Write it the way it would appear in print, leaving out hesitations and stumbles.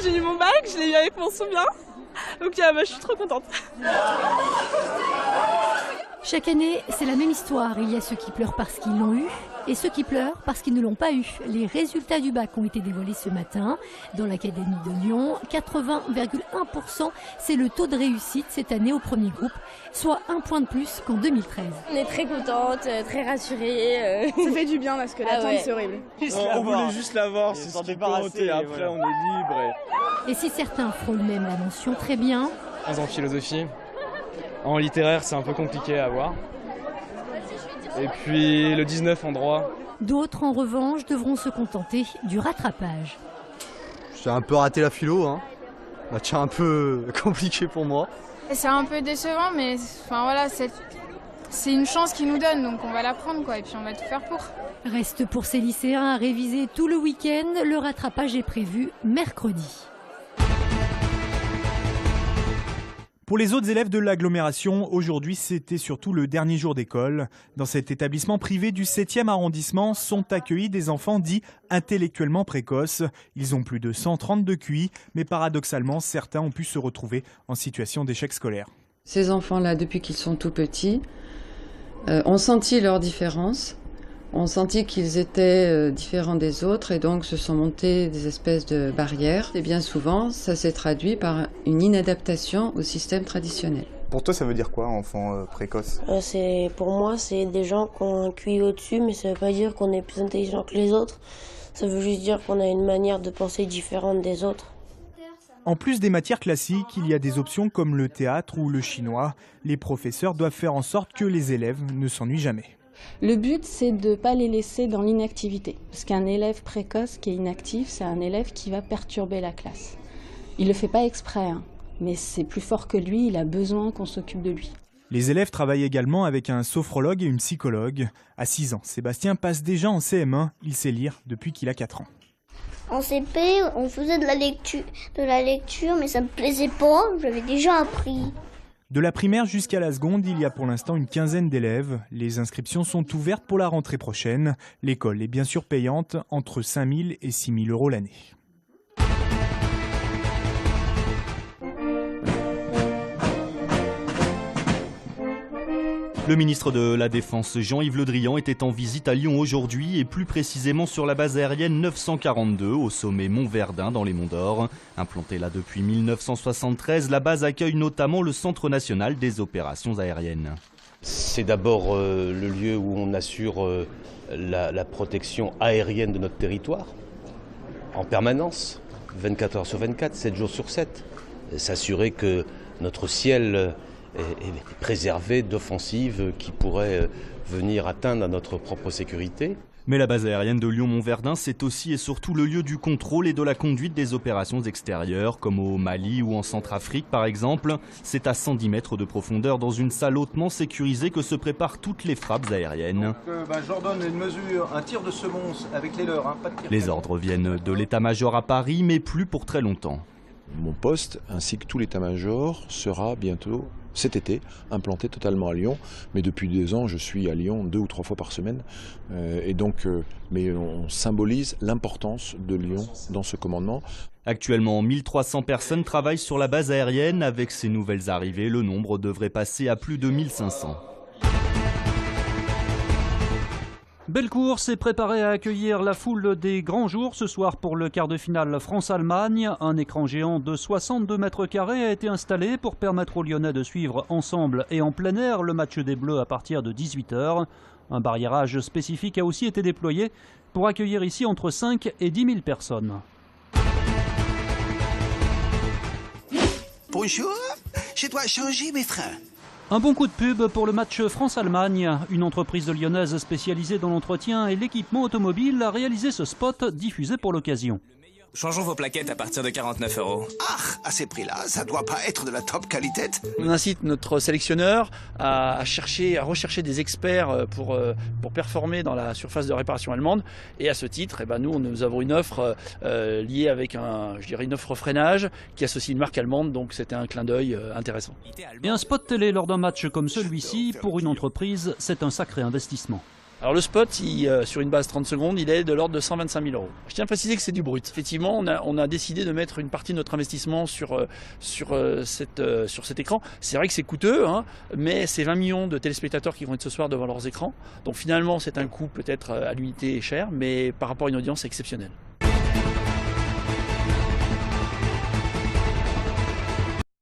j'ai eu mon bac, je l'ai eu avec mon sous-bien. Donc je suis trop contente. Chaque année, c'est la même histoire. Il y a ceux qui pleurent parce qu'ils l'ont eu et ceux qui pleurent parce qu'ils ne l'ont pas eu. Les résultats du bac ont été dévoilés ce matin dans l'Académie de Lyon. 80,1%, c'est le taux de réussite cette année au premier groupe, soit 1 point de plus qu'en 2013. On est très contente, très rassurée. Ça fait du bien parce que l'attente c'est horrible. On voulait juste l'avoir, c'est ce qui compte et après on est libre. Et si certains frôlent même la mention très bien. 15 en philosophie. En littéraire, c'est un peu compliqué à avoir. Et puis le 19 en droit. D'autres, en revanche, devront se contenter du rattrapage. J'ai un peu raté la philo, hein. C'est un peu compliqué pour moi. C'est un peu décevant, mais enfin, voilà, c'est une chance qu'ils nous donnent, donc on va la prendre, quoi, et puis on va tout faire pour. Reste pour ces lycéens à réviser tout le week-end. Le rattrapage est prévu mercredi. Pour les autres élèves de l'agglomération, aujourd'hui c'était surtout le dernier jour d'école. Dans cet établissement privé du 7e arrondissement sont accueillis des enfants dits intellectuellement précoces. Ils ont plus de 132 QI, mais paradoxalement certains ont pu se retrouver en situation d'échec scolaire. Ces enfants-là, depuis qu'ils sont tout petits, ont senti leurs différences, ont senti qu'ils étaient différents des autres et donc se sont montés des espèces de barrières. Et bien souvent, ça s'est traduit par une inadaptation au système traditionnel. Pour toi, ça veut dire quoi, enfant précoce ? Pour moi, c'est des gens qui ont un QI au-dessus, mais ça veut pas dire qu'on est plus intelligent que les autres. Ça veut juste dire qu'on a une manière de penser différente des autres. En plus des matières classiques, il y a des options comme le théâtre ou le chinois. Les professeurs doivent faire en sorte que les élèves ne s'ennuient jamais. Le but, c'est de ne pas les laisser dans l'inactivité. Parce qu'un élève précoce qui est inactif, c'est un élève qui va perturber la classe. Il ne le fait pas exprès, hein, mais c'est plus fort que lui, il a besoin qu'on s'occupe de lui. Les élèves travaillent également avec un sophrologue et une psychologue. À 6 ans, Sébastien passe déjà en CM1. Il sait lire depuis qu'il a 4 ans. En CP, on faisait de la lecture, mais ça me plaisait pas, j'avais déjà appris. De la primaire jusqu'à la seconde, il y a pour l'instant une quinzaine d'élèves. Les inscriptions sont ouvertes pour la rentrée prochaine. L'école est bien sûr payante, entre 5 000 et 6 000 € l'année. Le ministre de la Défense, Jean-Yves Le Drian, était en visite à Lyon aujourd'hui et plus précisément sur la base aérienne 942 au sommet Mont-Verdun dans les Monts d'Or. Implantée là depuis 1973, la base accueille notamment le Centre national des opérations aériennes. C'est d'abord le lieu où on assure la protection aérienne de notre territoire en permanence, 24 heures sur 24, 7 jours sur 7. S'assurer que notre ciel est préservé d'offensives qui pourraient venir atteindre à notre propre sécurité. Mais la base aérienne de Lyon-Mont-Verdun, c'est aussi et surtout le lieu du contrôle et de la conduite des opérations extérieures, comme au Mali ou en Centrafrique par exemple. C'est à 110 mètres de profondeur dans une salle hautement sécurisée que se préparent toutes les frappes aériennes. J'ordonne une mesure, un tir de semonce avec les leurs, pas de tir. Les ordres viennent de l'état-major à Paris, mais plus pour très longtemps. Mon poste, ainsi que tout l'état-major, sera bientôt, cet été, implanté totalement à Lyon. Mais depuis 2 ans, je suis à Lyon 2 ou 3 fois par semaine. Mais on symbolise l'importance de Lyon dans ce commandement. Actuellement, 1300 personnes travaillent sur la base aérienne. Avec ces nouvelles arrivées, le nombre devrait passer à plus de 1500. Bellecour s'est préparé à accueillir la foule des grands jours ce soir pour le quart de finale France-Allemagne. Un écran géant de 62 mètres carrés a été installé pour permettre aux Lyonnais de suivre ensemble et en plein air le match des Bleus à partir de 18 h. Un barriérage spécifique a aussi été déployé pour accueillir ici entre 5 et 10 000 personnes. Bonjour, je dois changer mes freins. Un bon coup de pub pour le match France-Allemagne. Une entreprise lyonnaise spécialisée dans l'entretien et l'équipement automobile a réalisé ce spot diffusé pour l'occasion. Changeons vos plaquettes à partir de 49 €. Ah, à ces prix-là, ça doit pas être de la top qualité. On incite notre sélectionneur à rechercher des experts pour performer dans la surface de réparation allemande. Et à ce titre, nous avons une offre liée avec une offre freinage qui associe une marque allemande. Donc c'était un clin d'œil intéressant. Et un spot télé lors d'un match comme celui-ci, pour une entreprise, c'est un sacré investissement. Alors le spot, sur une base 30 secondes, il est de l'ordre de 125 000 €. Je tiens à préciser que c'est du brut. Effectivement, on a décidé de mettre une partie de notre investissement sur cet écran. C'est vrai que c'est coûteux, hein, mais c'est 20 millions de téléspectateurs qui vont être ce soir devant leurs écrans. Donc finalement, c'est un coût peut-être à l'unité cher, mais par rapport à une audience exceptionnelle.